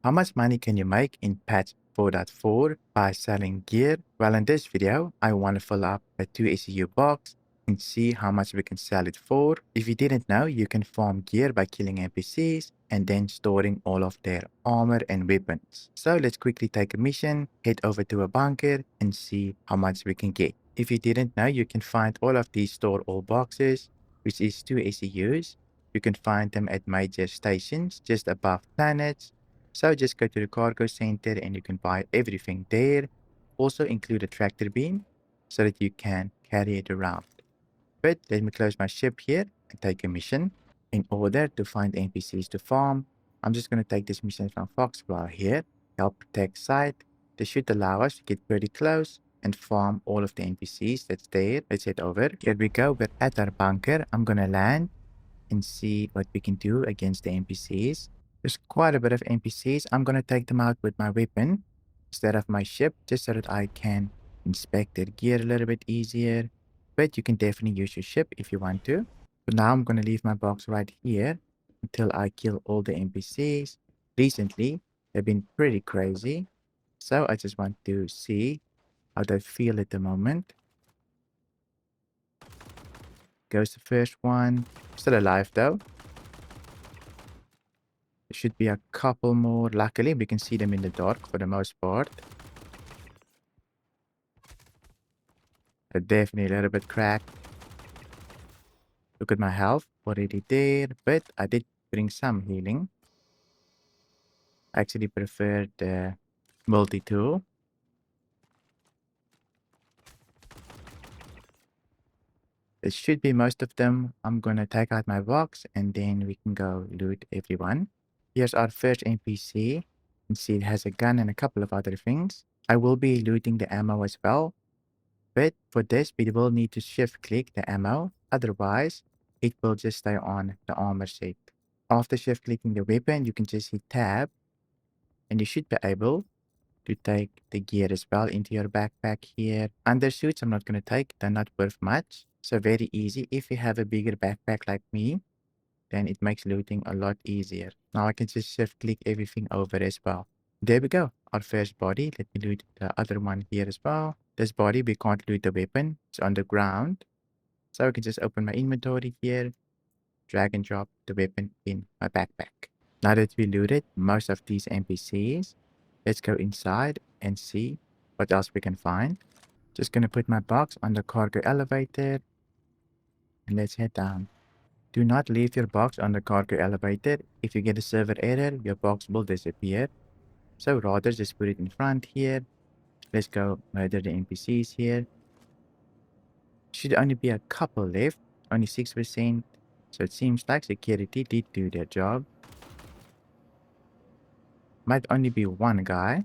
How much money can you make in patch 4.4 by selling gear? Well, in this video, I want to fill up a 2 SEU box and see how much we can sell it for. If you didn't know, you can farm gear by killing NPCs and then storing all of their armor and weapons. So let's quickly take a mission, head over to a bunker and see how much we can get. If you didn't know, you can find all of these store all boxes, which is 2 SEUs. You can find them at major stations just above planets. So just go to the cargo center and you can buy everything there. Also include a tractor beam so that you can carry it around. But let me close my ship here and take a mission. In order to find NPCs to farm, I'm just going to take this mission from Foxflower here. Help protect site. This should allow us to get pretty close and farm all of the NPCs that's there. Let's head over. Here we go. We're at our bunker. I'm going to land and see what we can do against the NPCs. There's quite a bit of NPCs. I'm going to take them out with my weapon instead of my ship, just so that I can inspect their gear a little bit easier. But you can definitely use your ship if you want to. But now I'm going to leave my box right here until I kill all the NPCs. Recently, they've been pretty crazy. So I just want to see how they feel at the moment. Goes the first one. Still alive though. There should be a couple more. Luckily, we can see them in the dark for the most part. They're definitely a little bit cracked. Look at my health. Already there. But I did bring some healing. I actually prefer the multi-tool. This should be most of them. I'm gonna take out my box and then we can go loot everyone. Here's our first NPC. You can see it has a gun and a couple of other things. I will be looting the ammo as well. But for this, we will need to shift click the ammo. Otherwise, it will just stay on the armor set. After shift clicking the weapon, you can just hit tab. And you should be able to take the gear as well into your backpack here. Undersuits, I'm not going to take. They're not worth much. So very easy. If you have a bigger backpack like me, then it makes looting a lot easier. Now I can just shift click everything over as well. There we go. Our first body. Let me loot the other one here as well. This body, we can't loot the weapon. It's on the ground. So I can just open my inventory here. Drag and drop the weapon in my backpack. Now that we looted most of these NPCs, let's go inside and see what else we can find. Just gonna put my box on the cargo elevator. And let's head down. Do not leave your box on the cargo elevator. If you get a server error, your box will disappear. So rather just put it in front here. Let's go murder the NPCs here. Should only be a couple left. Only 6%. So it seems like security did do their job. Might only be one guy.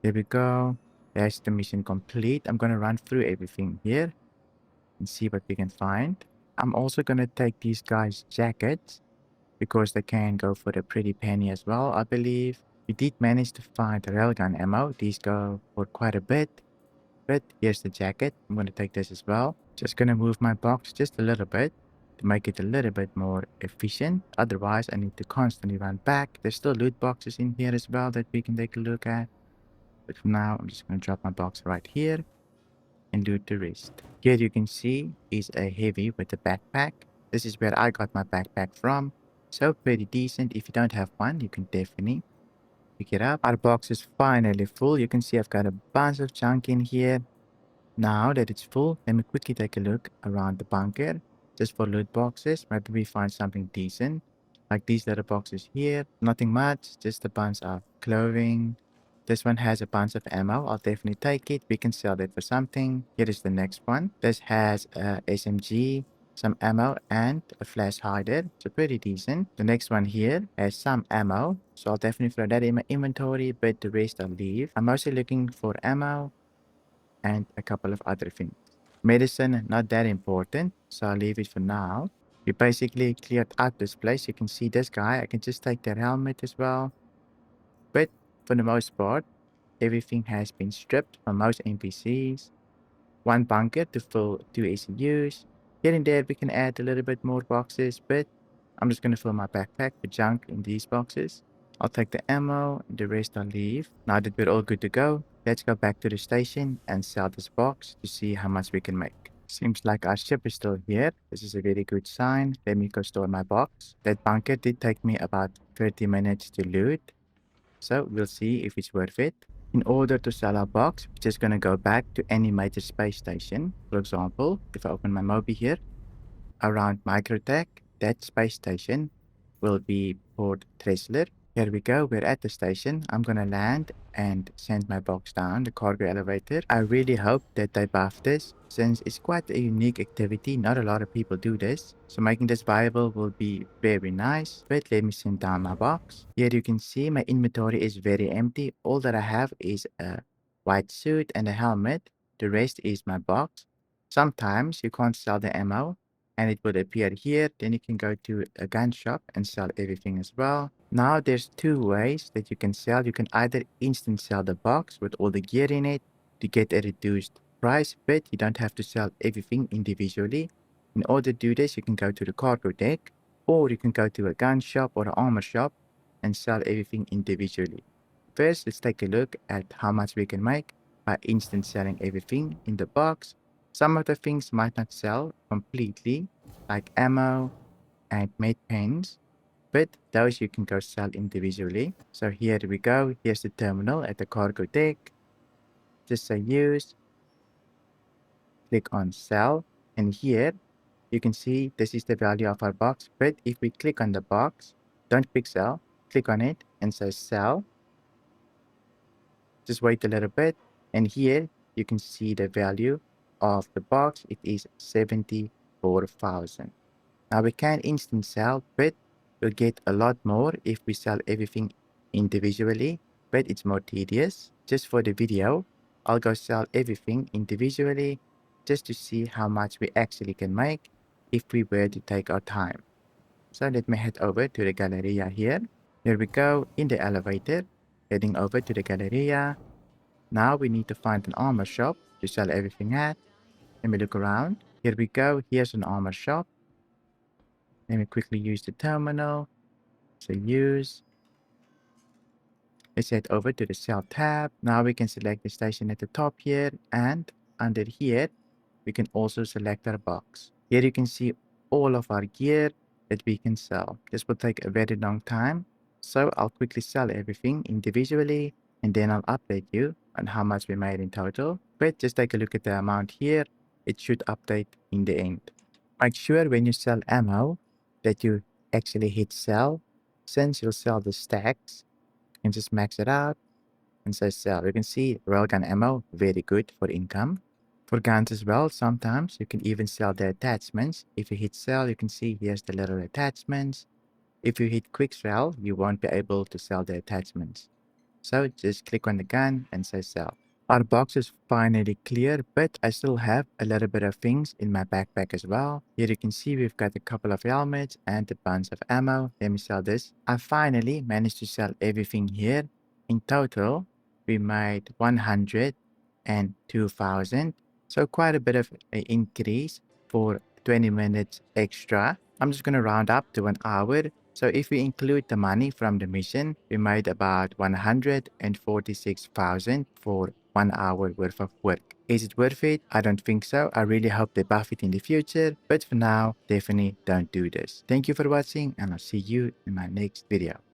There we go. That's the mission complete. I'm gonna run through everything here and see what we can find. I'm also gonna take these guys' jackets because they can go for the pretty penny as well, I believe. We did manage to find railgun ammo. These go for quite a bit. But here's the jacket. I'm gonna take this as well. Just gonna move my box just a little bit to make it a little bit more efficient. Otherwise, I need to constantly run back. There's still loot boxes in here as well that we can take a look at. But for now, I'm just gonna drop my box right here and loot the rest. Here you can see is a heavy with a backpack. This is where I got my backpack from. So pretty decent. If you don't have one, you can definitely pick it up. Our box is finally full. You can see I've got a bunch of junk in here. Now that it's full, let me quickly take a look around the bunker just for loot boxes. Maybe we find something decent. Like these little boxes here. Nothing much, just a bunch of clothing. This one has a bunch of ammo. I'll definitely take it. We can sell that for something. Here is the next one. This has a SMG, some ammo, and a flash hider. So pretty decent. The next one here has some ammo. So I'll definitely throw that in my inventory, but the rest I'll leave. I'm mostly looking for ammo and a couple of other things. Medicine, not that important, so I'll leave it for now. We basically cleared out this place. You can see this guy. I can just take their helmet as well. But for the most part, everything has been stripped from most NPCs. One bunker to fill 2 ECUs. Here and there we can add a little bit more boxes, but I'm just going to fill my backpack with junk in these boxes. I'll take the ammo, the rest I'll leave. Now that we're all good to go, let's go back to the station and sell this box to see how much we can make. Seems like our ship is still here. This is a very good sign. Let me go store my box. That bunker did take me about 30 minutes to loot, so we'll see if it's worth it. In order to sell our box, we're just going to go back to any major space station. For example, if I open my Mobi here, around Microtech, that space station will be Port Tressler. Here we go, we're at the station. I'm gonna land and send my box down the cargo elevator. I really hope that they buff this, since it's quite a unique activity. Not a lot of people do this, so making this viable will be very nice. But let me send down my box. Here you can see my inventory is very empty. All that I have is a white suit and a helmet. The rest is my box. Sometimes you can't sell the ammo, and it will appear here. Then you can go to a gun shop and sell everything as well. Now there's two ways that you can sell. You can either instant sell the box with all the gear in it to get a reduced price, but you don't have to sell everything individually. In order to do this, you can go to the cargo deck, or you can go to a gun shop or an armor shop and sell everything individually. First, let's take a look at how much we can make by instant selling everything in the box. Some of the things might not sell completely, like ammo and med pens, but those you can go sell individually. So here we go. Here's the terminal at the cargo deck. Just say use, click on sell, and here you can see this is the value of our box. But if we click on the box, don't click sell, click on it and say sell. Just wait a little bit, and here you can see the value of the box. It is 74,000. Now we can instant sell, but we'll get a lot more if we sell everything individually, but it's more tedious. Just for the video, I'll go sell everything individually just to see how much we actually can make if we were to take our time. So let me head over to the Galleria here. Here we go in the elevator, heading over to the Galleria. Now we need to find an armor shop to sell everything at. Let me look around. Here we go. Here's an armor shop. Let me quickly use the terminal. So use. Let's head over to the sell tab. Now we can select the station at the top here, and under here we can also select our box. Here you can see all of our gear that we can sell. This will take a very long time, so I'll quickly sell everything individually and then I'll update you on how much we made in total. But just take a look at the amount here. It should update in the end. Make sure when you sell ammo that you actually hit sell. Since you'll sell the stacks, you can just max it out and say sell. You can see railgun ammo, very good for income. For guns as well, sometimes you can even sell the attachments. If you hit sell, you can see here's the little attachments. If you hit quick sell, you won't be able to sell the attachments. So just click on the gun and say sell. Our box is finally clear, but I still have a little bit of things in my backpack as well. Here you can see we've got a couple of helmets and a bunch of ammo. Let me sell this. I finally managed to sell everything here. In total, we made 102,000. So quite a bit of an increase for 20 minutes extra. I'm just going to round up to 1 hour. So if we include the money from the mission, we made about 146,000 for 1 hour worth of work. Is it worth it? I don't think so. I really hope they buff it in the future. But for now, definitely don't do this. Thank you for watching, and I'll see you in my next video.